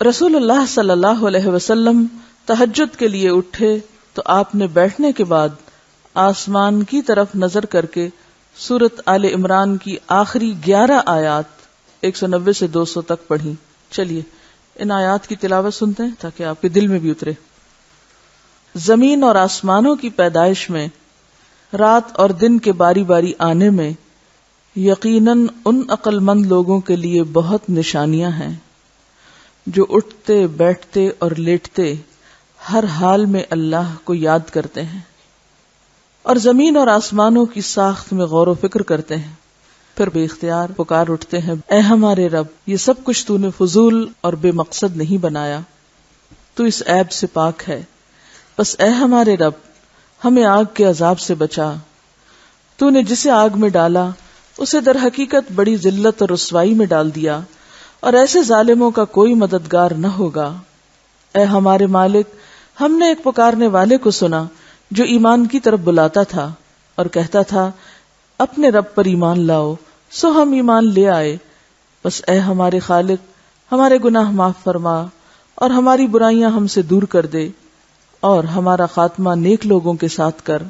رسول اللہ صلی اللہ علیہ وسلم تہجد کے لیے اٹھے تو آپ نے بیٹھنے کے بعد آسمان کی طرف نظر کر کے سورۃ آل عمران کی آخری 11 آیات 190 سے 200 تک پڑھی. چلیے ان آیات کی تلاوت سنتے ہیں تاکہ آپ کے دل میں بھی اترے. زمین اور آسمانوں کی پیدائش میں، رات اور دن کے باری باری آنے میں یقیناً ان عقل مند لوگوں کے لیے بہت نشانیاں ہیں جو اٹھتے بیٹھتے اور لیٹتے ہر حال میں اللہ کو یاد کرتے ہیں اور زمین اور آسمانوں کی ساخت میں غور و فکر کرتے ہیں، پھر بے اختیار پکار اٹھتے ہیں، اے ہمارے رب، یہ سب کچھ تو نے فضول اور بے مقصد نہیں بنایا، تو اس عیب سے پاک ہے، بس اے ہمارے رب ہمیں آگ کے عذاب سے بچا. تو نے جسے آگ میں ڈالا اسے در حقیقت بڑی ذلت اور رسوائی میں ڈال دیا، اور ایسے ظالموں کا کوئی مددگار نہ ہوگا. اے ہمارے مالک، ہم نے ایک پکارنے والے کو سنا جو ایمان کی طرف بلاتا تھا اور کہتا تھا اپنے رب پر ایمان لاؤ، سو ہم ایمان لے آئے. بس اے ہمارے خالق ہمارے گناہ معاف فرما اور ہماری برائیاں ہم سے دور کر دے اور ہمارا خاتمہ نیک لوگوں کے ساتھ کر.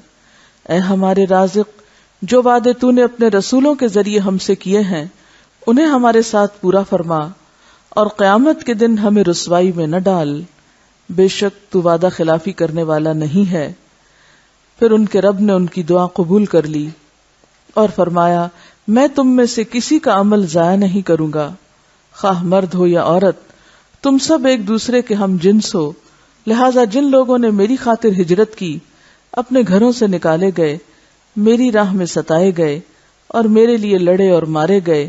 اے ہمارے رازق، جو وعدے تو نے اپنے رسولوں کے ذریعے ہم سے کیے ہیں انہیں ہمارے ساتھ پورا فرما اور قیامت کے دن ہمیں رسوائی میں نہ ڈال، بے شک تو وعدہ خلافی کرنے والا نہیں ہے. پھر ان کے رب نے ان کی دعا قبول کر لی اور فرمایا میں تم میں سے کسی کا عمل ضائع نہیں کروں گا، خواہ مرد ہو یا عورت، تم سب ایک دوسرے کے ہم جنس ہو. لہٰذا جن لوگوں نے میری خاطر ہجرت کی، اپنے گھروں سے نکالے گئے، میری راہ میں ستائے گئے اور میرے لیے لڑے اور مارے گئے،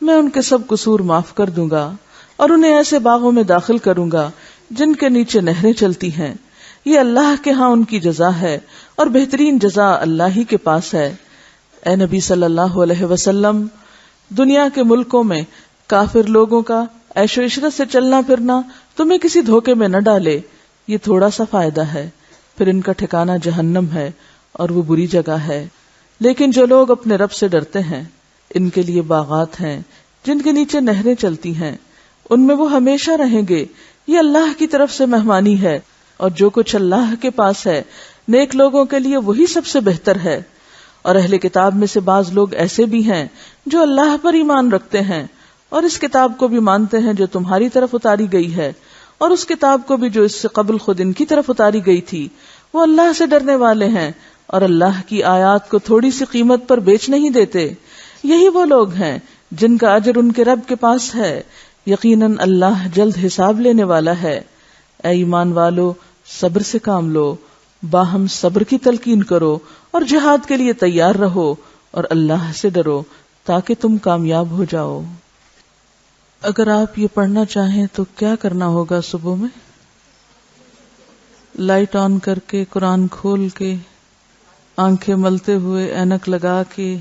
میں ان کے سب قصور معاف کر دوں گا اور انہیں ایسے باغوں میں داخل کروں گا جن کے نیچے نہریں چلتی ہیں. یہ اللہ کے ہاں ان کی جزا ہے اور بہترین جزا اللہ ہی کے پاس ہے. اے نبی صلی اللہ علیہ وسلم، دنیا کے ملکوں میں کافر لوگوں کا عیش و عشرت سے چلنا پھرنا تمہیں کسی دھوکے میں نہ ڈالے، یہ تھوڑا سا فائدہ ہے، پھر ان کا ٹھکانہ جہنم ہے اور وہ بری جگہ ہے. لیکن جو لوگ اپنے رب سے ڈرتے ہیں ان کے لیے باغات ہیں جن کے نیچے نہریں چلتی ہیں، ان میں وہ ہمیشہ رہیں گے. یہ اللہ کی طرف سے مہمانی ہے اور جو کچھ اللہ کے پاس ہے نیک لوگوں کے لیے وہی سب سے بہتر ہے. اور اہل کتاب میں سے بعض لوگ ایسے بھی ہیں جو اللہ پر ایمان رکھتے ہیں اور اس کتاب کو بھی مانتے ہیں جو تمہاری طرف اتاری گئی ہے اور اس کتاب کو بھی جو اس سے قبل خود ان کی طرف اتاری گئی تھی. وہ اللہ سے ڈرنے والے ہیں اور اللہ کی آیات کو تھوڑی سی قیمت پر بیچ نہیں دیتے. یہی وہ لوگ ہیں جن کا اجر ان کے رب کے پاس ہے. یقیناً اللہ جلد حساب لینے والا ہے. اے ایمان والو، صبر سے کام لو، باہم صبر کی تلقین کرو اور جہاد کے لیے تیار رہو اور اللہ سے ڈرو تاکہ تم کامیاب ہو جاؤ. اگر آپ یہ پڑھنا چاہیں تو کیا کرنا ہوگا؟ صبح میں لائٹ آن کر کے، قرآن کھول کے، آنکھیں ملتے ہوئے، اینک لگا کے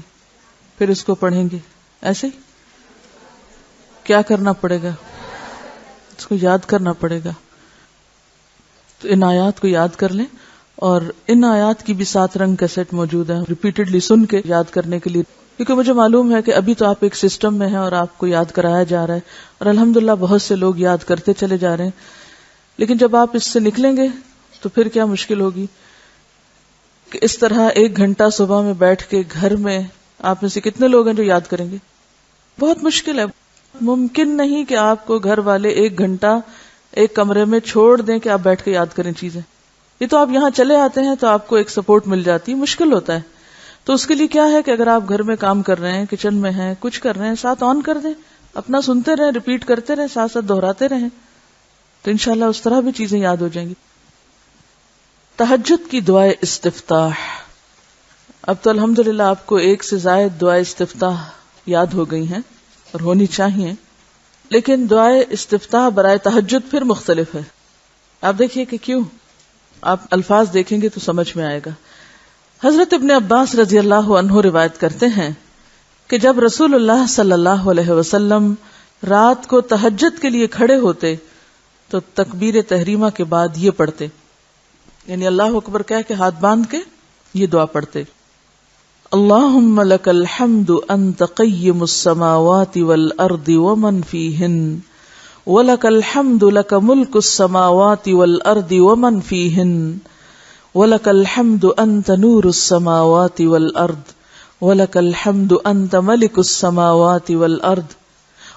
پھر اس کو پڑھیں گے. ایسے ہی کیا کرنا پڑے گا؟ اس کو یاد کرنا پڑے گا. تو ان آیات کو یاد کر لیں، اور ان آیات کی بھی 7 رنگ کیسٹ موجود ہے ریپیٹڈلی سن کے یاد کرنے کے لیے، کیونکہ مجھے معلوم ہے کہ ابھی تو آپ ایک سسٹم میں ہیں اور آپ کو یاد کرایا جا رہا ہے اور الحمدللہ بہت سے لوگ یاد کرتے چلے جا رہے ہیں. لیکن جب آپ اس سے نکلیں گے تو پھر کیا مشکل ہوگی کہ اس طرح 1 گھنٹہ صبح میں بیٹھ کے گھر میں آپ میں سے کتنے لوگ ہیں جو یاد کریں گے؟ بہت مشکل ہے. ممکن نہیں کہ آپ کو گھر والے 1 گھنٹہ ایک کمرے میں چھوڑ دیں کہ آپ بیٹھ کے یاد کریں چیزیں. یہ تو آپ یہاں چلے آتے ہیں تو آپ کو ایک سپورٹ مل جاتی ہے، مشکل ہوتا ہے. تو اس کے لیے کیا ہے کہ اگر آپ گھر میں کام کر رہے ہیں، کچن میں ہیں، کچھ کر رہے ہیں، ساتھ آن کر دیں، اپنا سنتے رہیں، ریپیٹ کرتے رہیں، ساتھ ساتھ دہراتے رہیں، تو انشاءاللہ اس طرح بھی چیزیں یاد ہو جائیں گی. تہجد کی دعائے استفتاح. اب تو الحمدللہ آپ کو 1 سے زائد دعائے استفتاح یاد ہو گئی ہیں اور ہونی چاہیے، لیکن دعائے استفتاح برائے تہجد پھر مختلف ہے. آپ دیکھیے کہ کیوں، آپ الفاظ دیکھیں گے تو سمجھ میں آئے گا. حضرت ابن عباس رضی اللہ عنہ روایت کرتے ہیں کہ جب رسول اللہ صلی اللہ علیہ وسلم رات کو تہجد کے لیے کھڑے ہوتے تو تکبیر تحریمہ کے بعد یہ پڑھتے، یعنی اللہ اکبر کہہ کے ہاتھ باندھ کے یہ دعا پڑھتے: اللہم لک الحمد انت قیم السماوات والارض ومن فیہن وَلَكَ الْحَمْدُ لَكَ مُلْكُ السَّمَاوَاتِ وَالْأَرْضِ وَمَنْ فِيهِنَّ وَلَكَ الْحَمْدُ أَنْتَ نُورُ السَّمَاوَاتِ وَالْأَرْضِ وَلَكَ الْحَمْدُ أَنْتَ مَلِكُ السَّمَاوَاتِ وَالْأَرْضِ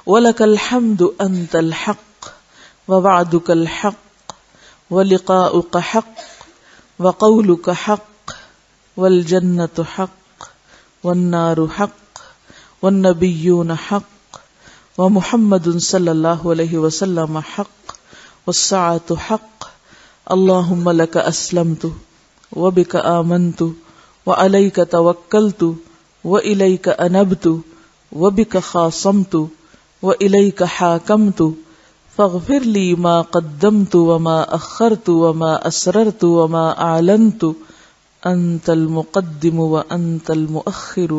وَلَكَ الْحَمْدُ أَنْتَ الْحَقُّ وَوَعْدُكَ الْحَقُّ وَلِقَاؤُكَ حَقٌّ وَقَوْلُكَ حَقٌّ وَالْجَنَّةُ حَقٌّ وَالنَّارُ حَقٌّ وَالنَّبِيُّونَ حَقٌّ وَمُحَمَّدٌ صلی اللہ علیہ وسلم حق والساعة حق اللہم لک اسلمت وبک آمنت وعلیک توکلت وإلیک انبت وبک خاصمت وإلیک حاکمت فاغفر لی ما قدمت وما اخرت وما اسررت وما اعلنت انت المقدم وانت المؤخر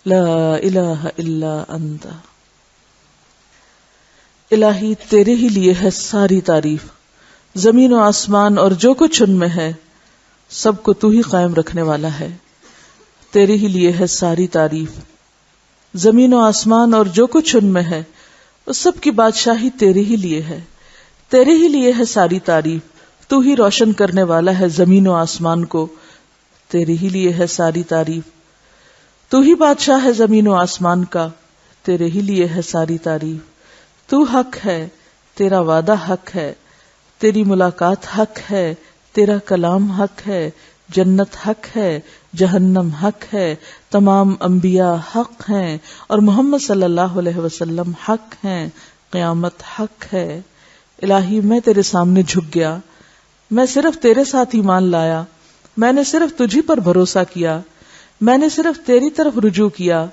لا الہ الا انت۔ الہی تیرے ہی لیے ہے ساری تعریف، زمین و آسمان اور جو کچھ ان میں ہے سب کو تو ہی قائم رکھنے والا ہے۔ تیرے ہی لیے ہے ساری تعریف، زمین و آسمان اور جو کچھ ان میں ہے اس سب کی بادشاہی تیرے ہی لیے ہے۔ تیرے ہی لیے ہے ساری تعریف، تو ہی روشن کرنے والا ہے زمین و آسمان کو، تیرے ہی لیے ہے ساری تعریف۔ تو ہی بادشاہ ہے زمین و آسمان کا، تیرے ہی لیے ہے ساری تعریف۔ تو حق ہے، تیرا وعدہ حق ہے، تیری ملاقات حق ہے، تیرا کلام حق ہے، جنت حق ہے، جہنم حق ہے، تمام انبیاء حق ہیں اور محمد صلی اللہ علیہ وسلم حق ہیں، قیامت حق ہے۔ الہی میں تیرے سامنے جھک گیا، میں صرف تیرے ساتھ ایمان لایا، میں نے صرف تجھی پر بھروسہ کیا، میں نے صرف تیری طرف رجوع کیا،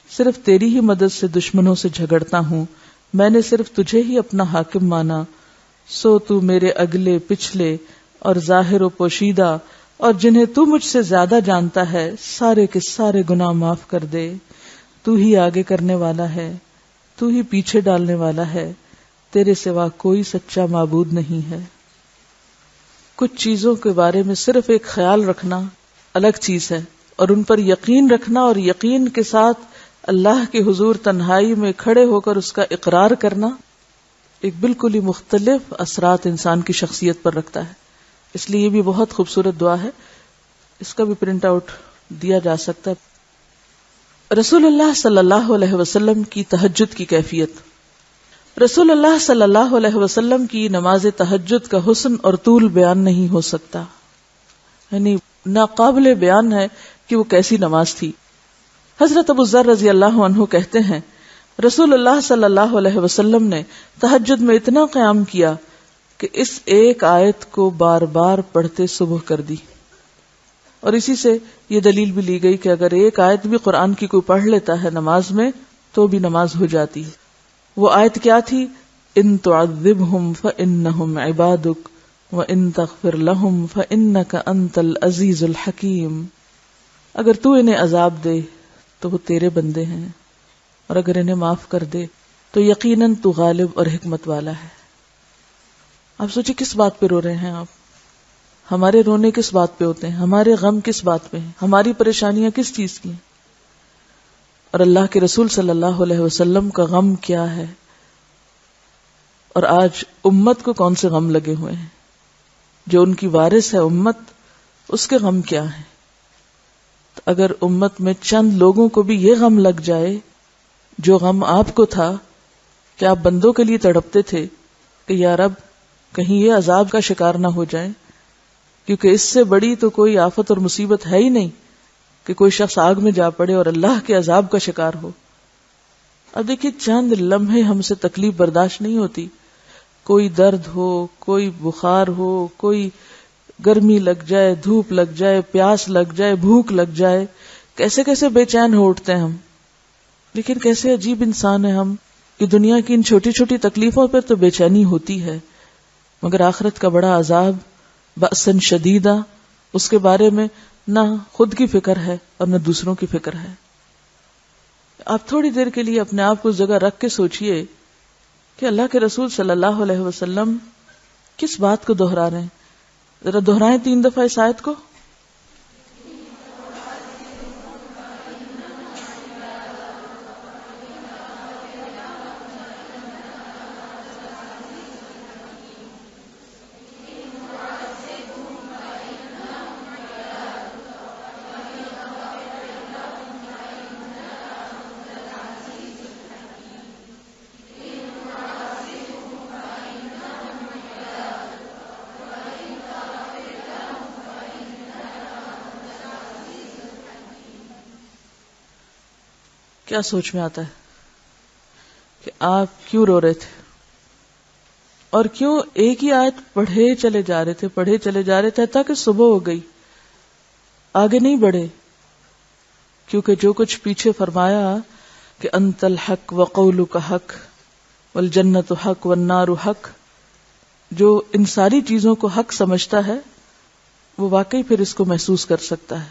صرف تیری ہی مدد سے دشمنوں سے جھگڑتا ہوں، میں نے صرف تجھے ہی اپنا حاکم مانا، سو تو میرے اگلے پچھلے اور ظاہر و پوشیدہ اور جنہیں تو مجھ سے زیادہ جانتا ہے سارے کے سارے گناہ معاف کر دے۔ تو ہی آگے کرنے والا ہے، تو ہی پیچھے ڈالنے والا ہے، تیرے سوا کوئی سچا معبود نہیں ہے۔ کچھ چیزوں کے بارے میں صرف ایک خیال رکھنا الگ چیز ہے، اور ان پر یقین رکھنا اور یقین کے ساتھ اللہ کے حضور تنہائی میں کھڑے ہو کر اس کا اقرار کرنا ایک بالکل ہی مختلف اثرات انسان کی شخصیت پر رکھتا ہے۔ اس لیے یہ بھی بہت خوبصورت دعا ہے، اس کا بھی پرنٹ آؤٹ دیا جا سکتا ہے۔ رسول اللہ صلی اللہ علیہ وسلم کی تہجد کی کیفیت۔ رسول اللہ صلی اللہ علیہ وسلم کی نماز تہجد کا حسن اور طول بیان نہیں ہو سکتا، یعنی ناقابل بیان ہے کہ وہ کیسی نماز تھی۔ حضرت ابو ذر رضی اللہ عنہ کہتے ہیں رسول اللہ صلی اللہ علیہ وسلم نے تہجد میں اتنا قیام کیا کہ اس ایک آیت کو بار بار پڑھتے صبح کر دی، اور اسی سے یہ دلیل بھی لی گئی کہ اگر ایک آیت بھی قرآن کی کوئی پڑھ لیتا ہے نماز میں تو بھی نماز ہو جاتی ہے۔ وہ آیت کیا تھی؟ ان تعذبہم فانہم عبادک وان تغفر لہم فانک انت العزیز الحکیم۔ اگر تو انہیں عذاب دے تو وہ تیرے بندے ہیں، اور اگر انہیں معاف کر دے تو یقیناً تو غالب اور حکمت والا ہے۔ آپ سوچیں کس بات پہ رو رہے ہیں آپ؟ ہمارے رونے کس بات پہ ہوتے ہیں؟ ہمارے غم کس بات پہ ہیں؟ ہماری پریشانیاں کس چیز کی ہیں؟ اور اللہ کے رسول صلی اللہ علیہ وسلم کا غم کیا ہے؟ اور آج امت کو کون سے غم لگے ہوئے ہیں؟ جو ان کی وارث ہے امت، اس کے غم کیا ہیں؟ تو اگر امت میں چند لوگوں کو بھی یہ غم لگ جائے جو غم آپ کو تھا، کہ آپ بندوں کے لیے تڑپتے تھے کہ یا رب کہیں یہ عذاب کا شکار نہ ہو جائیں، کیونکہ اس سے بڑی تو کوئی آفت اور مصیبت ہے ہی نہیں کہ کوئی شخص آگ میں جا پڑے اور اللہ کے عذاب کا شکار ہو۔ اب دیکھیے چند لمحے ہم سے تکلیف برداشت نہیں ہوتی، کوئی درد ہو، کوئی بخار ہو، کوئی گرمی لگ جائے، دھوپ لگ جائے، پیاس لگ جائے، بھوک لگ جائے، کیسے کیسے بے چین ہو اٹھتے ہیں ہم۔ لیکن کیسے عجیب انسان ہیں ہم کہ دنیا کی ان چھوٹی چھوٹی تکلیفوں پر تو بے چینی ہوتی ہے، مگر آخرت کا بڑا عذاب بأسن شدیدہ، اس کے بارے میں نہ خود کی فکر ہے اور نہ دوسروں کی فکر ہے۔ آپ تھوڑی دیر کے لیے اپنے آپ کو اس جگہ رکھ کے سوچئے کہ اللہ کے رسول صلی اللہ علیہ وسلم کس بات کو دہرا رہے ہیں۔ ذرا دہرائیں 3 دفعہ اس آیت کو۔ کیا سوچ میں آتا ہے کہ آپ کیوں رو رہے تھے اور کیوں ایک ہی آیت پڑھے چلے جا رہے تھے تاکہ صبح ہو گئی، آگے نہیں بڑھے؟ کیونکہ جو کچھ پیچھے فرمایا کہ انت الحق وقولک حق والجنت حق والنار حق، جو ان ساری چیزوں کو حق سمجھتا ہے وہ واقعی پھر اس کو محسوس کر سکتا ہے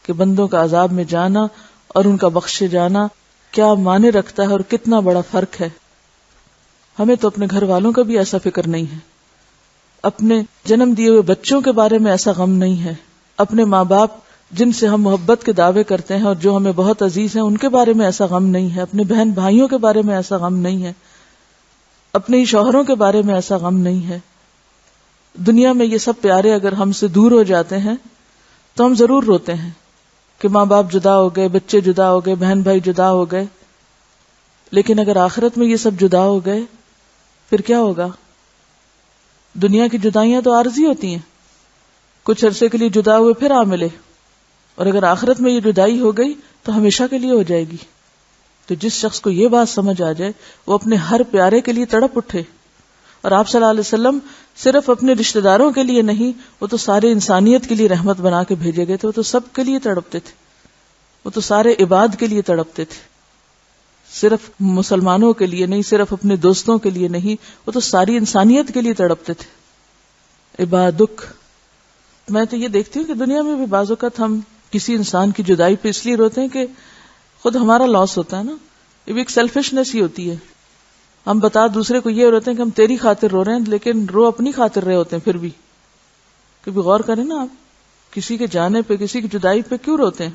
کہ بندوں کا عذاب میں جانا اور ان کا بخشے جانا کیا معنی رکھتا ہے اور کتنا بڑا فرق ہے۔ ہمیں تو اپنے گھر والوں کا بھی ایسا فکر نہیں ہے، اپنے جنم دیے ہوئے بچوں کے بارے میں ایسا غم نہیں ہے، اپنے ماں باپ جن سے ہم محبت کے دعوے کرتے ہیں اور جو ہمیں بہت عزیز ہیں ان کے بارے میں ایسا غم نہیں ہے، اپنے بہن بھائیوں کے بارے میں ایسا غم نہیں ہے، اپنے ہی شوہروں کے بارے میں ایسا غم نہیں ہے۔ دنیا میں یہ سب پیارے اگر ہم سے دور ہو جاتے ہیں تو ہم ضرور روتے ہیں کہ ماں باپ جدا ہو گئے، بچے جدا ہو گئے، بہن بھائی جدا ہو گئے، لیکن اگر آخرت میں یہ سب جدا ہو گئے پھر کیا ہوگا؟ دنیا کی جدائیاں تو عارضی ہوتی ہیں، کچھ عرصے کے لیے جدا ہوئے پھر آ ملے، اور اگر آخرت میں یہ جدائی ہو گئی تو ہمیشہ کے لیے ہو جائے گی۔ تو جس شخص کو یہ بات سمجھ آ جائے وہ اپنے ہر پیارے کے لیے تڑپ اٹھے، اور آپ صلی اللہ علیہ وسلم صرف اپنے رشتہ داروں کے لیے نہیں، وہ تو سارے انسانیت کے لیے رحمت بنا کے بھیجے گئے تھے، وہ تو سب کے لیے تڑپتے تھے، وہ تو سارے عباد کے لیے تڑپتے تھے، صرف مسلمانوں کے لیے نہیں، صرف اپنے دوستوں کے لیے نہیں، وہ تو ساری انسانیت کے لیے تڑپتے تھے۔ عبادک، میں تو یہ دیکھتی ہوں کہ دنیا میں بھی بعض اوقات ہم کسی انسان کی جدائی پہ اس لیے روتے ہیں کہ خود ہمارا لاس ہوتا ہے نا، یہ بھی ایک سیلفشنس ہی ہوتی ہے۔ ہم بتا دوسرے کو یہ روتے ہیں کہ ہم تیری خاطر رو رہے ہیں، لیکن رو اپنی خاطر رہے ہوتے ہیں پھر بھی۔ کبھی غور کریں نا آپ، کسی کے جانے پہ، کسی کی جدائی پہ کیوں روتے ہیں؟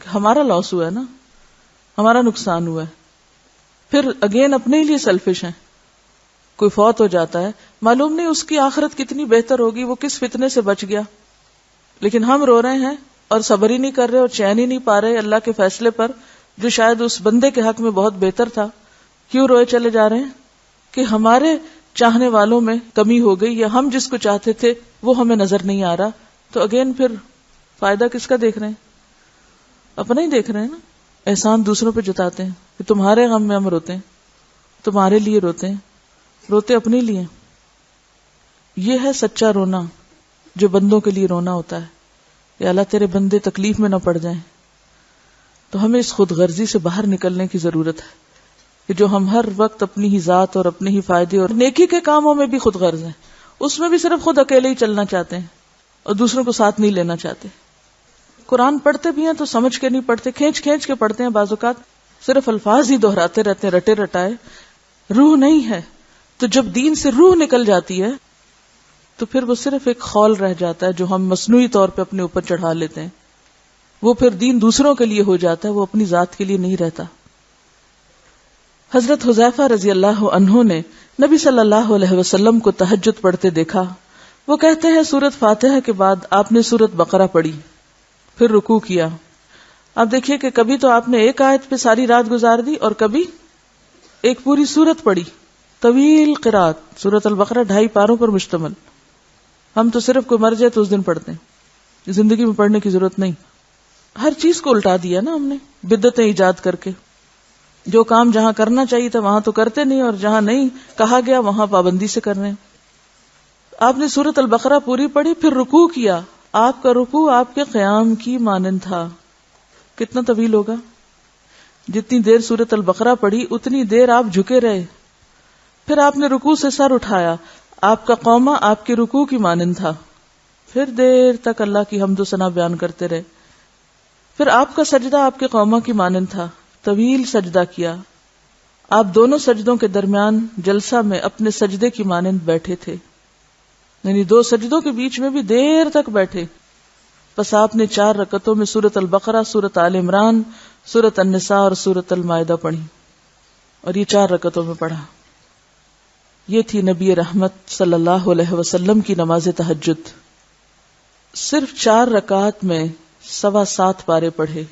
کہ ہمارا لاس ہوا ہے نا، ہمارا نقصان ہوا ہے۔ پھر اگین اپنے ہی لیے سیلفش ہیں۔ کوئی فوت ہو جاتا ہے، معلوم نہیں اس کی آخرت کتنی بہتر ہوگی، وہ کس فتنے سے بچ گیا، لیکن ہم رو رہے ہیں اور صبر ہی نہیں کر رہے اور چین ہی نہیں پا رہے اللہ کے فیصلے پر جو شاید اس بندے کے حق میں بہت بہتر تھا۔ کیوں روئے چلے جا رہے ہیں؟ کہ ہمارے چاہنے والوں میں کمی ہو گئی، یا ہم جس کو چاہتے تھے وہ ہمیں نظر نہیں آ رہا۔ تو اگین پھر فائدہ کس کا دیکھ رہے ہیں؟ اپنا ہی دیکھ رہے ہیں نا۔ احسان دوسروں پہ جتاتے ہیں کہ تمہارے غم میں ہم روتے ہیں، تمہارے لیے روتے ہیں، روتے اپنے لیے۔ یہ ہے سچا رونا جو بندوں کے لیے رونا ہوتا ہے، یا اللہ تیرے بندے تکلیف میں نہ پڑ جائیں۔ تو ہمیں اس خود غرضی سے باہر نکلنے کی ضرورت ہے کہ جو ہم ہر وقت اپنی ہی ذات اور اپنے ہی فائدے اور نیکی کے کاموں میں بھی خود غرض ہیں، اس میں بھی صرف خود اکیلے ہی چلنا چاہتے ہیں اور دوسروں کو ساتھ نہیں لینا چاہتے۔ قرآن پڑھتے بھی ہیں تو سمجھ کے نہیں پڑھتے، کھینچ کھینچ کے پڑھتے ہیں، بعض اوقات صرف الفاظ ہی دہراتے رہتے ہیں رٹے رٹائے، روح نہیں ہے۔ تو جب دین سے روح نکل جاتی ہے تو پھر وہ صرف ایک خول رہ جاتا ہے جو ہم مصنوعی طور پہ اپنے اوپر چڑھا لیتے ہیں، وہ پھر دین دوسروں کے لیے ہو جاتا ہے، وہ اپنی ذات کے لیے نہیں رہتا۔ حضرت حذیفہ رضی اللہ عنہ نے نبی صلی اللہ علیہ وسلم کو تہجد پڑھتے دیکھا۔ وہ کہتے ہیں سورۃ فاتحہ کے بعد آپ نے سورۃ بقرہ پڑھی، پھر رکوع کیا۔ اب دیکھیے کہ کبھی تو آپ نے ایک آیت پہ ساری رات گزار دی اور کبھی ایک پوری سورت پڑھی، طویل قرات۔ سورۃ البقرہ 2.5 پاروں پر مشتمل۔ ہم تو صرف کوئی مر جائے تو اس دن پڑھتے ہیں، زندگی میں پڑھنے کی ضرورت نہیں۔ ہر چیز کو الٹا دیا نا ہم نے بدعتیں ایجاد کر کے۔ جو کام جہاں کرنا چاہیے تھا وہاں تو کرتے نہیں، اور جہاں نہیں کہا گیا وہاں پابندی سے کر رہے ہیں۔ آپ نے سورۃ البقرہ پوری پڑھی، پھر رکوع کیا۔ آپ کا رکوع آپ کے قیام کی مانند تھا۔ کتنا طویل ہوگا؟ جتنی دیر سورۃ البقرہ پڑھی اتنی دیر آپ جھکے رہے۔ پھر آپ نے رکوع سے سر اٹھایا، آپ کا قومہ آپ کے رکوع کی مانند تھا۔ پھر دیر تک اللہ کی حمد و ثنا بیان کرتے رہے۔ پھر آپ کا سجدہ آپ کے قومہ کی مانند تھا، طویل سجدہ کیا۔ آپ دونوں سجدوں کے درمیان جلسہ میں اپنے سجدے کی مانند بیٹھے تھے، یعنی 2 سجدوں کے بیچ میں بھی دیر تک بیٹھے۔ بس آپ نے 4 رکعتوں میں سورۃ البقرہ، سورۃ آل عمران، سورۃ النساء اور سورۃ المائدہ پڑھی، اور یہ 4 رکعتوں میں پڑھا۔ یہ تھی نبی رحمت صلی اللہ علیہ وسلم کی نماز تہجد۔ صرف 4 رکعات میں 7.25 پارے پڑھے،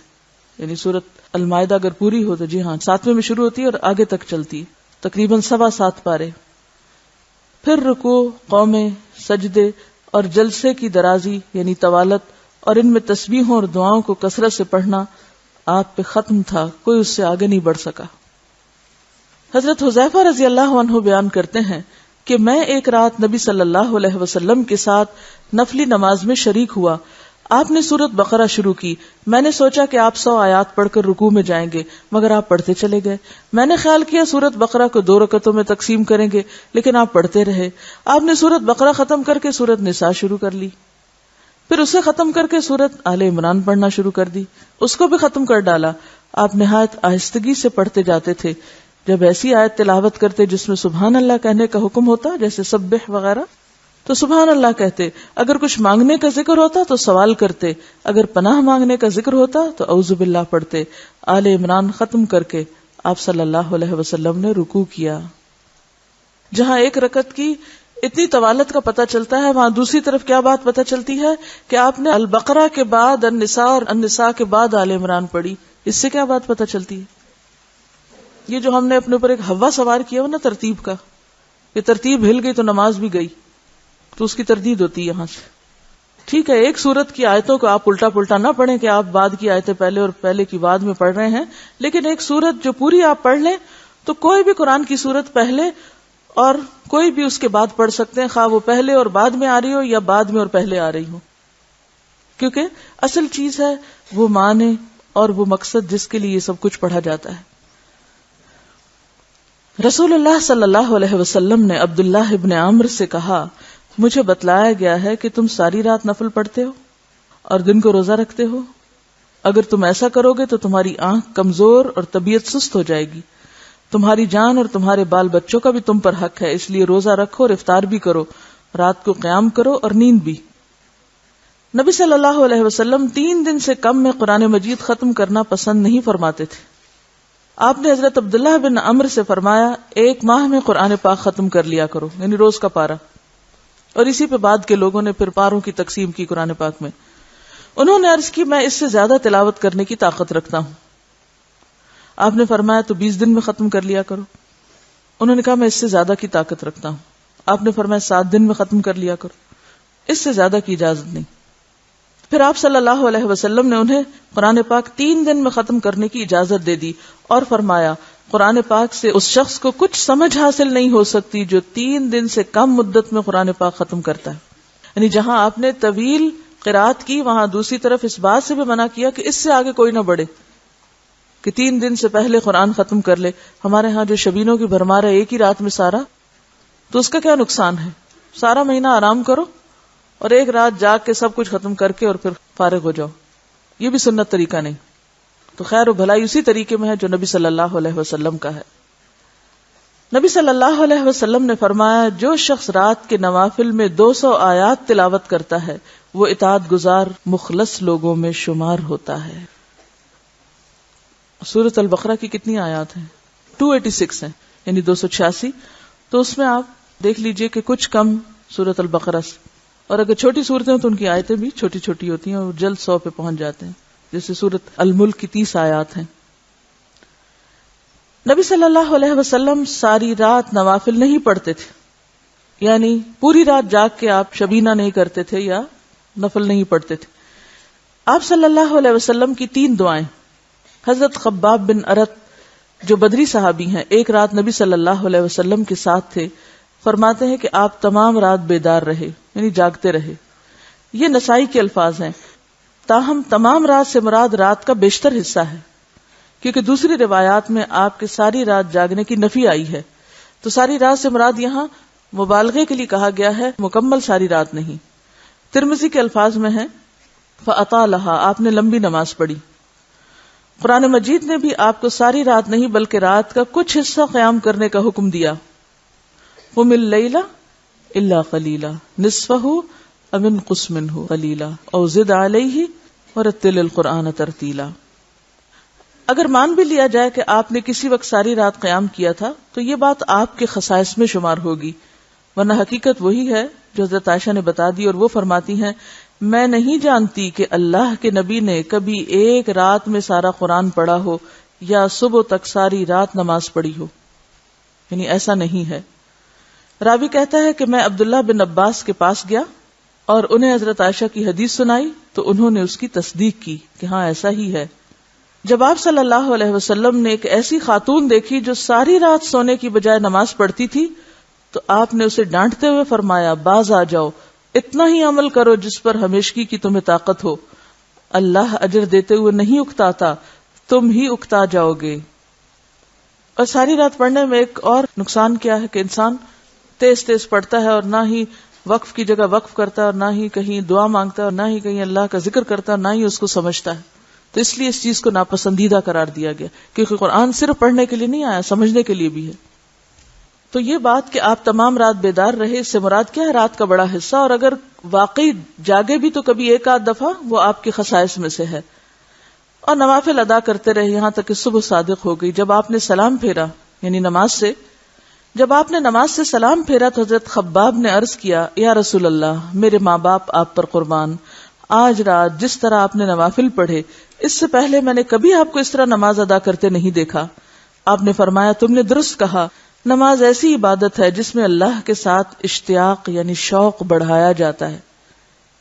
یعنی سورۃ المائدہ اگر پوری ہو تو جی ہاں 7ویں میں شروع ہوتی ہے اور آگے تک چلتی، تقریباً 7.25 پارے۔ پھر رکوع، قومے، سجدے اور جلسے کی درازی یعنی طوالت، اور ان میں تسبیحوں اور دعاؤں کو کثرت سے پڑھنا آپ پہ ختم تھا، کوئی اس سے آگے نہیں بڑھ سکا۔ حضرت حذیفہ رضی اللہ عنہ بیان کرتے ہیں کہ میں ایک رات نبی صلی اللہ علیہ وسلم کے ساتھ نفلی نماز میں شریک ہوا۔ آپ نے سورت بقرہ شروع کی، میں نے سوچا کہ آپ 100 آیات پڑھ کر رکوع میں جائیں گے، مگر آپ پڑھتے چلے گئے۔ میں نے خیال کیا سورت بقرہ کو 2 رکعتوں میں تقسیم کریں گے، لیکن آپ پڑھتے رہے۔ آپ نے سورت بقرہ ختم کر کے سورت نساء شروع کر لی، پھر اسے ختم کر کے سورت آل عمران پڑھنا شروع کر دی، اس کو بھی ختم کر ڈالا۔ آپ نہایت آہستگی سے پڑھتے جاتے تھے۔ جب ایسی آیت تلاوت کرتے جس میں سبحان اللہ کہنے کا حکم ہوتا، جیسے سبح وغیرہ، تو سبحان اللہ کہتے۔ اگر کچھ مانگنے کا ذکر ہوتا تو سوال کرتے، اگر پناہ مانگنے کا ذکر ہوتا تو اعوذ باللہ پڑھتے۔ آل عمران ختم کر کے آپ صلی اللہ علیہ وسلم نے رکوع کیا۔ جہاں ایک رکعت کی اتنی طوالت کا پتہ چلتا ہے، وہاں دوسری طرف کیا بات پتہ چلتی ہے کہ آپ نے البقرہ کے بعد النساء اور النساء کے بعد آل عمران پڑھی۔ اس سے کیا بات پتہ چلتی ہے؟ یہ جو ہم نے اپنے اوپر ایک ہوا سوار کیا ہو نا ترتیب کا، یہ ترتیب ہل گئی تو نماز بھی گئی، تو اس کی تردید ہوتی ہے یہاں سے۔ ٹھیک ہے، ایک سورت کی آیتوں کو آپ الٹا پلٹا نہ پڑھیں کہ آپ بعد کی آیتیں پہلے اور پہلے کی بعد میں پڑھ رہے ہیں، لیکن ایک سورت جو پوری آپ پڑھ لیں تو کوئی بھی قرآن کی سورت پہلے اور کوئی بھی اس کے بعد پڑھ سکتے ہیں، خواہ وہ پہلے اور بعد میں آ رہی ہو یا بعد میں اور پہلے آ رہی ہو، کیونکہ اصل چیز ہے وہ معنی اور وہ مقصد جس کے لیے یہ سب کچھ پڑھا جاتا ہے۔ رسول اللہ صلی اللہ علیہ وسلم نے عبداللہ ابن عمرو سے کہا، مجھے بتلایا گیا ہے کہ تم ساری رات نفل پڑھتے ہو اور دن کو روزہ رکھتے ہو۔ اگر تم ایسا کرو گے تو تمہاری آنکھ کمزور اور طبیعت سست ہو جائے گی، تمہاری جان اور تمہارے بال بچوں کا بھی تم پر حق ہے، اس لیے روزہ رکھو اور افطار بھی کرو، رات کو قیام کرو اور نیند بھی۔ نبی صلی اللہ علیہ وسلم 3 دن سے کم میں قرآن مجید ختم کرنا پسند نہیں فرماتے تھے۔ آپ نے حضرت عبداللہ بن عمرو سے فرمایا، 1 ماہ میں قرآن پاک ختم کر لیا کرو، یعنی روز کا پارہ، اور اسی پہ بعد کے لوگوں نے پھر پاروں کی تقسیم کی قرآن پاک میں۔ انہوں نے عرض کی، میں اس سے زیادہ تلاوت کرنے کی طاقت رکھتا ہوں۔ آپ نے فرمایا تو 20 دن میں ختم کر لیا کرو۔ انہوں نے کہا میں اس سے زیادہ کی طاقت رکھتا ہوں۔ آپ نے فرمایا 7 دن میں ختم کر لیا کرو، اس سے زیادہ کی اجازت نہیں۔ پھر آپ صلی اللہ علیہ وسلم نے انہیں قرآن پاک 3 دن میں ختم کرنے کی اجازت دے دی اور فرمایا، قرآن پاک سے اس شخص کو کچھ سمجھ حاصل نہیں ہو سکتی جو 3 دن سے کم مدت میں قرآن پاک ختم کرتا ہے۔ یعنی جہاں آپ نے طویل قرات کی، وہاں دوسری طرف اس بات سے بھی منع کیا کہ اس سے آگے کوئی نہ بڑھے کہ 3 دن سے پہلے قرآن ختم کر لے۔ ہمارے ہاں جو شبینوں کی بھرمار ہے ایک ہی رات میں سارا، تو اس کا کیا نقصان ہے؟ سارا مہینہ آرام کرو اور ایک رات جاگ کے سب کچھ ختم کر کے اور پھر فارغ ہو جاؤ، یہ بھی سنت طریقہ نہیں۔ تو خیر و بھلائی اسی طریقے میں ہے جو نبی صلی اللہ علیہ وسلم کا ہے۔ نبی صلی اللہ علیہ وسلم نے فرمایا، جو شخص رات کے نوافل میں 200 آیات تلاوت کرتا ہے وہ اطاعت گزار مخلص لوگوں میں شمار ہوتا ہے۔ سورۃ البقرہ کی کتنی آیات ہیں؟ 286 ہیں، یعنی 286۔ تو اس میں آپ دیکھ لیجئے کہ کچھ کم سورۃ البقرہ سے، اور اگر چھوٹی صورتیں تو ان کی آیتیں بھی چھوٹی چھوٹی ہوتی ہیں اور جلد 100 پہ پہنچ جاتے ہیں، جیسے سورۃ الملک کی 30 آیات ہیں۔ نبی صلی اللہ علیہ وسلم ساری رات نوافل نہیں پڑھتے تھے، یعنی پوری رات جاگ کے آپ شبینہ نہیں کرتے تھے یا نفل نہیں پڑھتے تھے۔ آپ صلی اللہ علیہ وسلم کی 3 دعائیں، حضرت خباب بن ارت جو بدری صحابی ہیں، ایک رات نبی صلی اللہ علیہ وسلم کے ساتھ تھے، فرماتے ہیں کہ آپ تمام رات بیدار رہے، یعنی جاگتے رہے۔ یہ نسائی کے الفاظ ہیں، تاہم تمام رات سے مراد رات کا بیشتر حصہ ہے، کیونکہ دوسری روایات میں آپ کے ساری رات جاگنے کی نفی آئی ہے، تو ساری رات سے مراد یہاں مبالغے کے لیے کہا گیا ہے، مکمل ساری رات نہیں۔ ترمذی کے الفاظ میں ہے، فَأَطَالَهَا، آپ نے لمبی نماز پڑھی۔ قرآن مجید نے بھی آپ کو ساری رات نہیں بلکہ رات کا کچھ حصہ قیام کرنے کا حکم دیا۔ قُمِ اللَّيْلَ إِلَّا قَلِيلًا نِصْفَهُ أَوِ انقُصْ مِنْهُ قَلِيلًا أَوْ زِدْ عَلَيْهِ وَرَتِّلِ الْقُرْآنَ تَرْتِيلًا۔ اگر مان بھی لیا جائے کہ آپ نے کسی وقت ساری رات قیام کیا تھا تو یہ بات آپ کے خصائص میں شمار ہوگی، ورنہ حقیقت وہی ہے جو حضرت عائشہ نے بتا دی، اور وہ فرماتی ہیں، میں نہیں جانتی کہ اللہ کے نبی نے کبھی ایک رات میں سارا قرآن پڑھا ہو یا صبح تک ساری رات نماز پڑھی ہو، یعنی ایسا نہیں ہے۔ راوی کہتا ہے کہ میں عبداللہ بن عباس کے پاس گیا اور انہیں حضرت عائشہ کی حدیث سنائی تو انہوں نے اس کی تصدیق کی کہ ہاں ایسا ہی ہے۔ جب آپ صلی اللہ علیہ وسلم نے ایک ایسی خاتون دیکھی جو ساری رات سونے کی بجائے نماز پڑھتی تھی تو آپ نے اسے ڈانٹتے ہوئے فرمایا باز آ جاؤ، اتنا ہی عمل کرو جس پر ہمیشگی کی تمہیں طاقت ہو، اللہ اجر دیتے ہوئے نہیں اکتاتا، تم ہی اکتا جاؤ گے۔ اور ساری رات پڑھنے میں ایک اور نقصان کیا ہے کہ انسان تیز تیز پڑھتا ہے اور نہ ہی وقف کی جگہ وقف کرتا ہے اور نہ ہی کہیں دعا مانگتا ہے اور نہ ہی کہیں اللہ کا ذکر کرتا ہے اور نہ ہی اس کو سمجھتا ہے، تو اس لیے اس چیز کو ناپسندیدہ قرار دیا گیا، کیونکہ قرآن صرف پڑھنے کے لیے نہیں آیا، سمجھنے کے لیے بھی ہے۔ تو یہ بات کہ آپ تمام رات بیدار رہے، اس سے مراد کیا ہے؟ رات کا بڑا حصہ، اور اگر واقعی جاگے بھی تو کبھی ایک آدھ دفعہ، وہ آپ کی خصائص میں سے ہے، اور نوافل ادا کرتے رہے یہاں تک کہ صبح صادق ہو گئی۔ جب آپ نے سلام پھیرا یعنی نماز سے، جب آپ نے نماز سے سلام پھیرا تو حضرت خباب نے عرض کیا یا رسول اللہ، میرے ماں باپ آپ پر قربان، آج رات جس طرح آپ نے نوافل پڑھے اس سے پہلے میں نے کبھی آپ کو اس طرح نماز ادا کرتے نہیں دیکھا۔ آپ نے فرمایا تم نے درست کہا، نماز ایسی عبادت ہے جس میں اللہ کے ساتھ اشتیاق یعنی شوق بڑھایا جاتا ہے،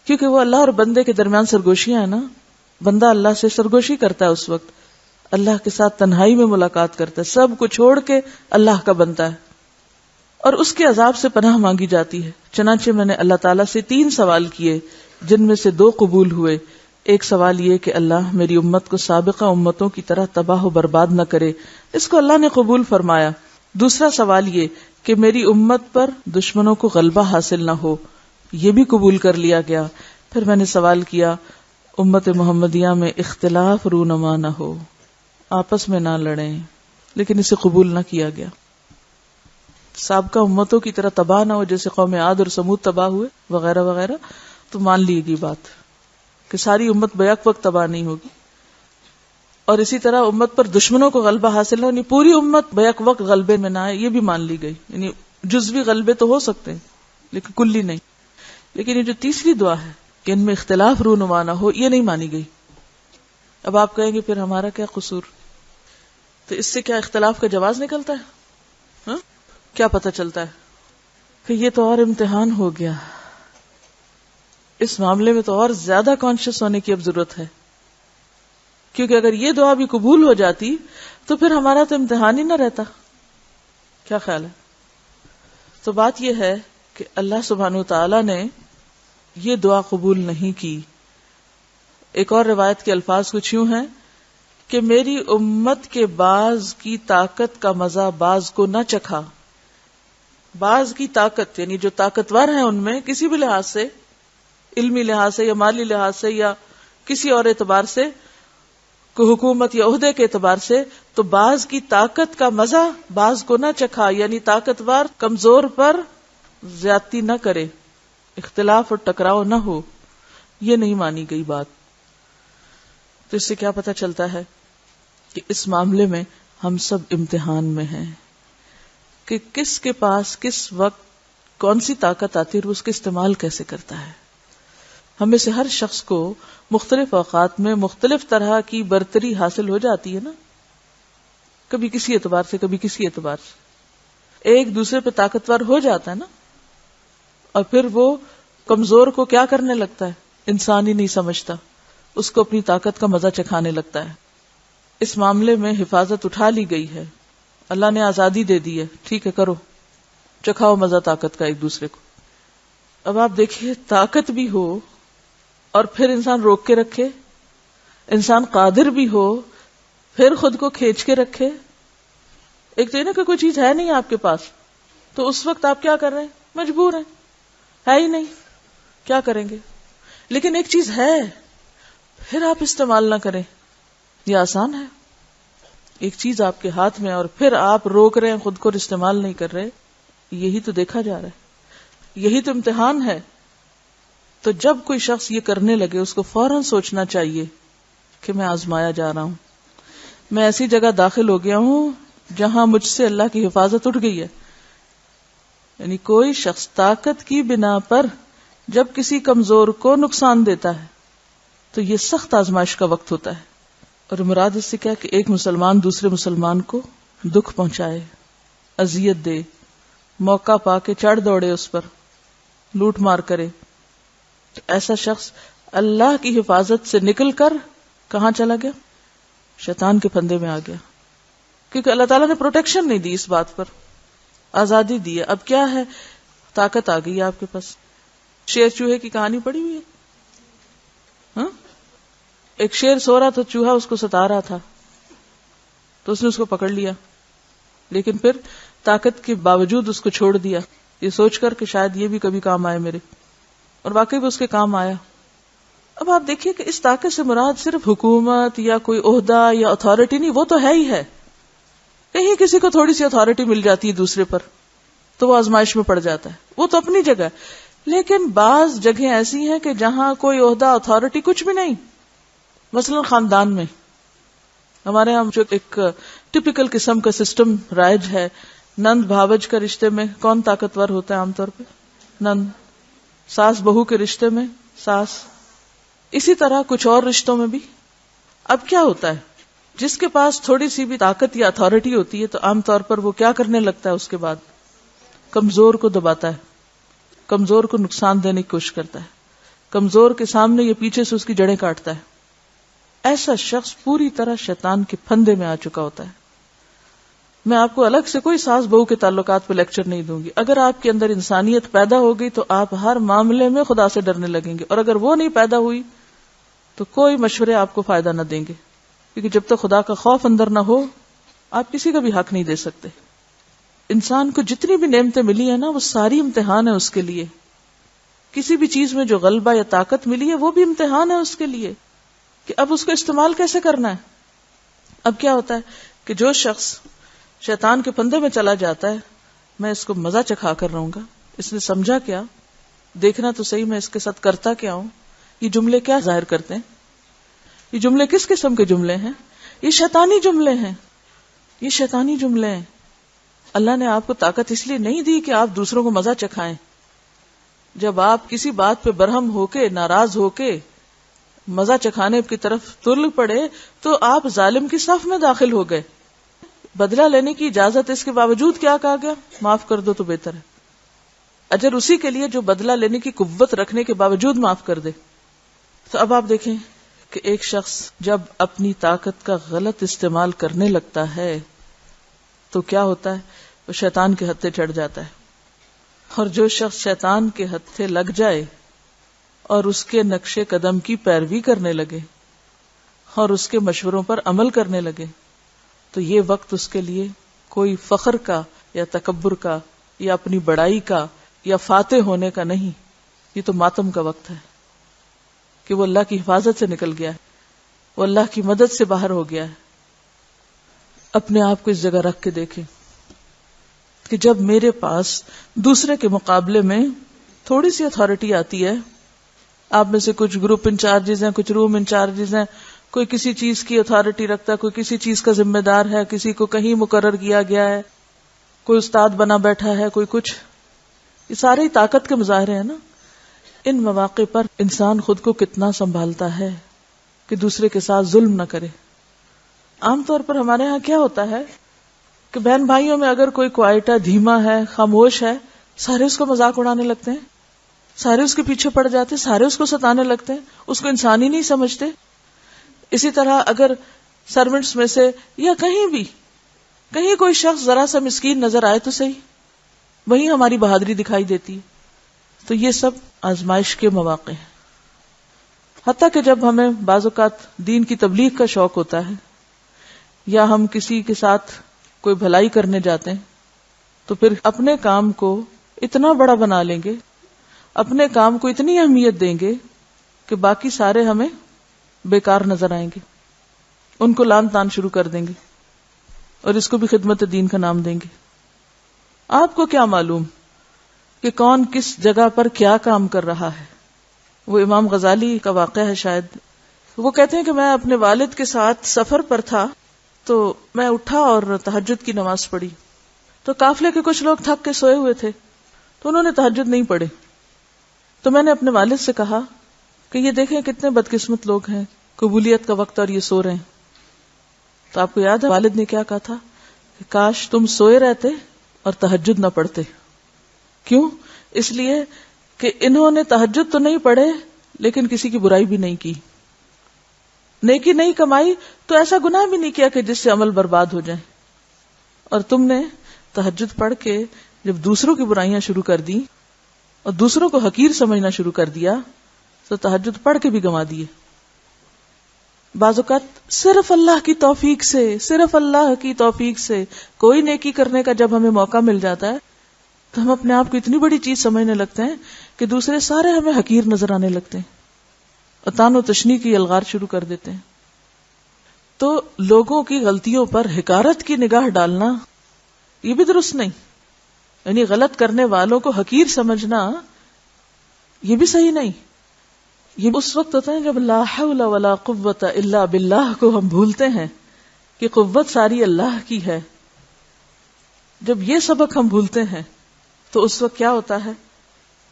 کیونکہ وہ اللہ اور بندے کے درمیان سرگوشیاں ہیں نا، بندہ اللہ سے سرگوشی کرتا ہے، اس وقت اللہ کے ساتھ تنہائی میں ملاقات کرتا ہے، سب کو چھوڑ کے اللہ کا بنتا ہے اور اس کے عذاب سے پناہ مانگی جاتی ہے۔ چنانچہ میں نے اللہ تعالیٰ سے 3 سوال کیے جن میں سے 2 قبول ہوئے۔ ایک سوال یہ کہ اللہ میری امت کو سابقہ امتوں کی طرح تباہ و برباد نہ کرے، اس کو اللہ نے قبول فرمایا۔ دوسرا سوال یہ کہ میری امت پر دشمنوں کو غلبہ حاصل نہ ہو، یہ بھی قبول کر لیا گیا۔ پھر میں نے سوال کیا امت محمدیہ میں اختلاف رونما نہ ہو، آپس میں نہ لڑیں، لیکن اسے قبول نہ کیا گیا۔ سابقہ امتوں کی طرح تباہ نہ ہو جیسے قوم عاد اور سمود تباہ ہوئے وغیرہ وغیرہ، تو مان لی گئی بات کہ ساری امت بیک وقت تباہ نہیں ہوگی، اور اسی طرح امت پر دشمنوں کو غلبہ حاصل ہو، یعنی پوری امت بیک وقت غلبے میں نہ آئے، یہ بھی مان لی گئی، یعنی جزوی غلبے تو ہو سکتے ہیں لیکن کلی نہیں۔ لیکن یہ جو تیسری دعا ہے کہ ان میں اختلاف رونما نہ ہو، یہ نہیں مانی گئی۔ اب آپ کہیں گے پھر ہمارا کیا قصور؟ تو اس سے کیا اختلاف کا جواز نکلتا ہے؟ کیا پتہ چلتا ہے کہ یہ تو اور امتحان ہو گیا، اس معاملے میں تو اور زیادہ کانشیس ہونے کی اب ضرورت ہے، کیونکہ اگر یہ دعا بھی قبول ہو جاتی تو پھر ہمارا تو امتحان ہی نہ رہتا۔ کیا خیال ہے؟ تو بات یہ ہے کہ اللہ سبحانہ وتعالی نے یہ دعا قبول نہیں کی۔ ایک اور روایت کے الفاظ کچھ یوں ہیں کہ میری امت کے بعض کی طاقت کا مزہ بعض کو نہ چکھا۔ بعض کی طاقت یعنی جو طاقتور ہیں ان میں کسی بھی لحاظ سے، علمی لحاظ سے یا مالی لحاظ سے یا کسی اور اعتبار سے، کوئی حکومت یا عہدے کے اعتبار سے، تو بعض کی طاقت کا مزہ بعض کو نہ چکھا، یعنی طاقتور کمزور پر زیادتی نہ کرے، اختلاف اور ٹکراؤ نہ ہو، یہ نہیں مانی گئی بات۔ تو اس سے کیا پتہ چلتا ہے کہ اس معاملے میں ہم سب امتحان میں ہیں کہ کس کے پاس کس وقت کون سی طاقت آتی ہے اور اس کا استعمال کیسے کرتا ہے۔ ہمیں سے ہر شخص کو مختلف اوقات میں مختلف طرح کی برتری حاصل ہو جاتی ہے نا، کبھی کسی اعتبار سے کبھی کسی اعتبار سے، ایک دوسرے پہ طاقتور ہو جاتا ہے نا، اور پھر وہ کمزور کو کیا کرنے لگتا ہے، انسان ہی نہیں سمجھتا، اس کو اپنی طاقت کا مزہ چکھانے لگتا ہے۔ اس معاملے میں حفاظت اٹھا لی گئی ہے، اللہ نے آزادی دے دی ہے، ٹھیک ہے کرو، چکھاؤ مزہ طاقت کا ایک دوسرے کو۔ اب آپ دیکھیے طاقت بھی ہو اور پھر انسان روک کے رکھے، انسان قادر بھی ہو پھر خود کو کھینچ کے رکھے۔ ایک تو یہ نا کہ کوئی چیز ہے نہیں آپ کے پاس، تو اس وقت آپ کیا کر رہے ہیں؟ مجبور ہیں، ہے ہی نہیں، کیا کریں گے؟ لیکن ایک چیز ہے پھر آپ استعمال نہ کریں، یہ آسان ہے۔ ایک چیز آپ کے ہاتھ میں اور پھر آپ روک رہے ہیں خود کو، استعمال نہیں کر رہے، یہی تو دیکھا جا رہا ہے، یہی تو امتحان ہے۔ تو جب کوئی شخص یہ کرنے لگے اس کو فوراً سوچنا چاہیے کہ میں آزمایا جا رہا ہوں، میں ایسی جگہ داخل ہو گیا ہوں جہاں مجھ سے اللہ کی حفاظت اٹھ گئی ہے۔ یعنی کوئی شخص طاقت کی بنا پر جب کسی کمزور کو نقصان دیتا ہے تو یہ سخت آزمائش کا وقت ہوتا ہے، اور مراد اس سے کیا کہ ایک مسلمان دوسرے مسلمان کو دکھ پہنچائے، اذیت دے، موقع پا کے چڑھ دوڑے اس پر، لوٹ مار کرے، تو ایسا شخص اللہ کی حفاظت سے نکل کر کہاں چلا گیا؟ شیطان کے پھندے میں آ گیا، کیونکہ اللہ تعالیٰ نے پروٹیکشن نہیں دی، اس بات پر آزادی دی ہے. اب کیا ہے، طاقت آ گئی ہے آپ کے پاس. شیر چوہے کی کہانی پڑی ہوئی ہے. ہاں، ایک شیر سو رہا تو چوہا اس کو ستا رہا تھا، تو اس نے اس کو پکڑ لیا، لیکن پھر طاقت کے باوجود اس کو چھوڑ دیا، یہ سوچ کر کہ شاید یہ بھی کبھی کام آئے میرے، اور واقعی بھی اس کے کام آیا. اب آپ دیکھیے کہ اس طاقت سے مراد صرف حکومت یا کوئی عہدہ یا اتھارٹی نہیں، وہ تو ہے ہی ہے. کہیں کسی کو تھوڑی سی اتھارٹی مل جاتی ہے دوسرے پر تو وہ آزمائش میں پڑ جاتا ہے، وہ تو اپنی جگہ ہے. لیکن بعض جگہیں ایسی ہیں کہ جہاں کوئی عہدہ اتھارٹی کچھ بھی نہیں. مثلا خاندان میں ہمارے یہاں جو ایک ٹپیکل قسم کا سسٹم رائج ہے، نند بھاوج کا رشتے میں کون طاقتور ہوتا ہے عام طور پہ؟ نند. ساس بہو کے رشتے میں ساس. اسی طرح کچھ اور رشتوں میں بھی. اب کیا ہوتا ہے، جس کے پاس تھوڑی سی بھی طاقت یا اتھارٹی ہوتی ہے تو عام طور پر وہ کیا کرنے لگتا ہے، اس کے بعد کمزور کو دباتا ہے، کمزور کو نقصان دینے کی کوشش کرتا ہے، کمزور کے سامنے یا پیچھے سے اس کی جڑیں کاٹتا ہے. ایسا شخص پوری طرح شیطان کے پھندے میں آ چکا ہوتا ہے. میں آپ کو الگ سے کوئی ساس بہو کے تعلقات پہ لیکچر نہیں دوں گی. اگر آپ کے اندر انسانیت پیدا ہو گئی تو آپ ہر معاملے میں خدا سے ڈرنے لگیں گے، اور اگر وہ نہیں پیدا ہوئی تو کوئی مشورے آپ کو فائدہ نہ دیں گے، کیونکہ جب تک خدا کا خوف اندر نہ ہو آپ کسی کا بھی حق نہیں دے سکتے. انسان کو جتنی بھی نعمتیں ملی ہیں نا، وہ ساری امتحان ہے اس کے لیے. کسی بھی چیز میں جو غلبہ یا طاقت ملی ہے وہ بھی امتحان ہے اس کے لیے کہ اب اس کو استعمال کیسے کرنا ہے. اب کیا ہوتا ہے کہ جو شخص شیطان کے پھندے میں چلا جاتا ہے، میں اس کو مزہ چکھا کر رہوں گا، اس نے سمجھا کیا، دیکھنا تو صحیح میں اس کے ساتھ کرتا کیا ہوں. یہ جملے کیا ظاہر کرتے ہیں؟ یہ جملے کس قسم کے جملے ہیں؟ یہ شیطانی جملے ہیں. یہ شیطانی جملے ہیں. اللہ نے آپ کو طاقت اس لیے نہیں دی کہ آپ دوسروں کو مزہ چکھائیں. جب آپ کسی بات پہ برہم ہو کے، ناراض ہو کے مزہ چکھانے کی طرف تل پڑے تو آپ ظالم کی صف میں داخل ہو گئے. بدلہ لینے کی اجازت اس کے باوجود کیا کہا گیا؟ معاف کر دو تو بہتر ہے. اجر اسی کے لیے جو بدلہ لینے کی قوت رکھنے کے باوجود معاف کر دے. تو اب آپ دیکھیں کہ ایک شخص جب اپنی طاقت کا غلط استعمال کرنے لگتا ہے تو کیا ہوتا ہے؟ وہ شیطان کے ہتھے چڑھ جاتا ہے. اور جو شخص شیطان کے ہتھے لگ جائے اور اس کے نقش قدم کی پیروی کرنے لگے اور اس کے مشوروں پر عمل کرنے لگے تو یہ وقت اس کے لیے کوئی فخر کا یا تکبر کا یا اپنی بڑائی کا یا فاتح ہونے کا نہیں، یہ تو ماتم کا وقت ہے کہ وہ اللہ کی حفاظت سے نکل گیا ہے، وہ اللہ کی مدد سے باہر ہو گیا ہے. اپنے آپ کو اس جگہ رکھ کے دیکھیں کہ جب میرے پاس دوسرے کے مقابلے میں تھوڑی سی اتھارٹی آتی ہے، آپ میں سے کچھ گروپ انچارجز ہیں، کچھ روم انچارجز ہیں، کوئی کسی چیز کی اتھارٹی رکھتا ہے، کوئی کسی چیز کا ذمہ دار ہے، کسی کو کہیں مقرر کیا گیا ہے، کوئی استاد بنا بیٹھا ہے، کوئی کچھ. یہ سارے طاقت کے مظاہرے ہیں نا. ان مواقع پر انسان خود کو کتنا سنبھالتا ہے کہ دوسرے کے ساتھ ظلم نہ کرے. عام طور پر ہمارے ہاں کیا ہوتا ہے کہ بہن بھائیوں میں اگر کوئی کوائٹ ہے، دھیما ہے، خاموش ہے، سارے اس کو مذاق اڑانے لگتے ہیں، سارے اس کے پیچھے پڑ جاتے ہیں، سارے اس کو ستانے لگتے ہیں، اس کو انسان ہی نہیں سمجھتے. اسی طرح اگر سرونٹس میں سے یا کہیں بھی کہیں کوئی شخص ذرا سا مسکین نظر آئے تو صحیح، وہیں ہماری بہادری دکھائی دیتی ہے. تو یہ سب آزمائش کے مواقع ہیں. حتیٰ کہ جب ہمیں بعض اوقات دین کی تبلیغ کا شوق ہوتا ہے یا ہم کسی کے ساتھ کوئی بھلائی کرنے جاتے ہیں تو پھر اپنے کام کو اتنا بڑا بنا لیں گے، اپنے کام کو اتنی اہمیت دیں گے کہ باقی سارے ہمیں بیکار نظر آئیں گے، ان کو لان تان شروع کر دیں گے اور اس کو بھی خدمت دین کا نام دیں گے. آپ کو کیا معلوم کہ کون کس جگہ پر کیا کام کر رہا ہے؟ وہ امام غزالی کا واقعہ ہے شاید. وہ کہتے ہیں کہ میں اپنے والد کے ساتھ سفر پر تھا تو میں اٹھا اور تہجد کی نماز پڑھی تو قافلے کے کچھ لوگ تھک کے سوئے ہوئے تھے تو انہوں نے تہجد نہیں پڑھے. تو میں نے اپنے والد سے کہا کہ یہ دیکھیں کتنے بدقسمت لوگ ہیں، قبولیت کا وقت اور یہ سو رہے ہیں. تو آپ کو یاد ہے والد نے کیا کہا تھا کہ کاش تم سوئے رہتے اور تہجد نہ پڑھتے. کیوں؟ اس لیے کہ انہوں نے تہجد تو نہیں پڑھے لیکن کسی کی برائی بھی نہیں کی. نیکی نہیں کمائی تو ایسا گناہ بھی نہیں کیا کہ جس سے عمل برباد ہو جائے. اور تم نے تہجد پڑھ کے جب دوسروں کی برائیاں شروع کر دی اور دوسروں کو حقیر سمجھنا شروع کر دیا تو تہجد پڑھ کے بھی گنوا دیے. بعض اوقات صرف اللہ کی توفیق سے کوئی نیکی کرنے کا جب ہمیں موقع مل جاتا ہے تو ہم اپنے آپ کو اتنی بڑی چیز سمجھنے لگتے ہیں کہ دوسرے سارے ہمیں حقیر نظر آنے لگتے ہیں اور تان و تشنیع کی الغار شروع کر دیتے ہیں. تو لوگوں کی غلطیوں پر حقارت کی نگاہ ڈالنا یہ بھی درست نہیں. یعنی غلط کرنے والوں کو حقیر سمجھنا یہ بھی صحیح نہیں. یہ اس وقت ہوتا ہے جب لا حول ولا قوت الا باللہ کو ہم بھولتے ہیں کہ قوت ساری اللہ کی ہے. جب یہ سبق ہم بھولتے ہیں تو اس وقت کیا ہوتا ہے,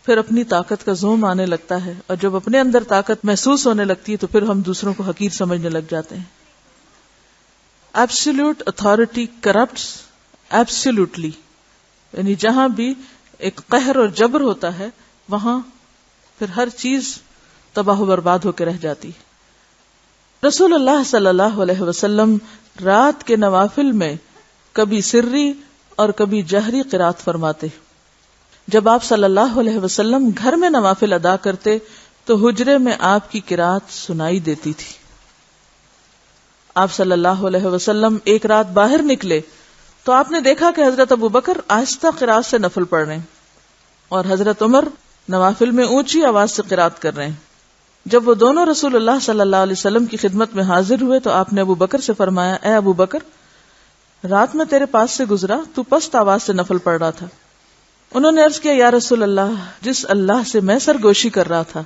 پھر اپنی طاقت کا زوم آنے لگتا ہے, اور جب اپنے اندر طاقت محسوس ہونے لگتی ہے تو پھر ہم دوسروں کو حقیر سمجھنے لگ جاتے ہیں. ایبسولوٹ اتھارٹی کرپٹس ایبسولوٹلی, یعنی جہاں بھی ایک قہر اور جبر ہوتا ہے وہاں پھر ہر چیز تباہ و برباد ہو کے رہ جاتی. رسول اللہ صلی اللہ علیہ وسلم رات کے نوافل میں کبھی سری اور کبھی جہری قرات فرماتے. جب آپ صلی اللہ علیہ وسلم گھر میں نوافل ادا کرتے تو حجرے میں آپ کی قرات سنائی دیتی تھی. آپ صلی اللہ علیہ وسلم ایک رات باہر نکلے تو آپ نے دیکھا کہ حضرت ابوبکر آہستہ قرات سے نفل پڑھ رہے ہیں اور حضرت عمر نوافل میں اونچی آواز سے قرات کر رہے ہیں. جب وہ دونوں رسول اللہ صلی اللہ علیہ وسلم کی خدمت میں حاضر ہوئے تو آپ نے ابو بکر سے فرمایا, اے ابو بکر, رات میں تیرے پاس سے گزرا تو پست آواز سے نفل پڑھ رہا تھا. انہوں نے عرض کیا, یا رسول اللہ, جس اللہ سے میں سرگوشی کر رہا تھا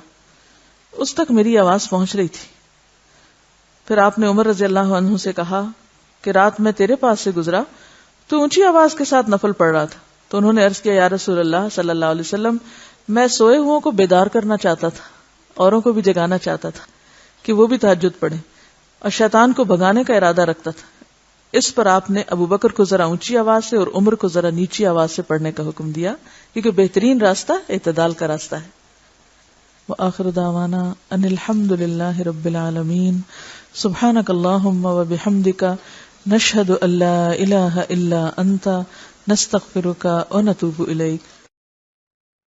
اس تک میری آواز پہنچ رہی تھی. پھر آپ نے عمر رضی اللہ عنہ سے کہا کہ رات میں تیرے پاس سے گزرا تو اونچی آواز کے ساتھ نفل پڑھ رہا تھا. تو انہوں نے عرض کیا, یا رسول اللہ صلی اللہ علیہ وسلم, میں سوئے ہوں کو بیدار کرنا چاہتا تھا, اوروں کو بھی جگانا چاہتا تھا کہ وہ بھی تہجد پڑھیں, اور شیطان کو بھگانے کا ارادہ رکھتا تھا. اس پر آپ نے ابو بکر کو ذرا اونچی آواز سے اور عمر کو ذرا نیچی آواز سے پڑھنے کا حکم دیا, کیونکہ بہترین راستہ اعتدال کا راستہ ہے. وآخر دعوانا ان الحمد للہ رب العالمین. سبحانک اللہم وبحمدک, نشہد ان لا الہ الا انت, نستغفرک ونتوب الیک.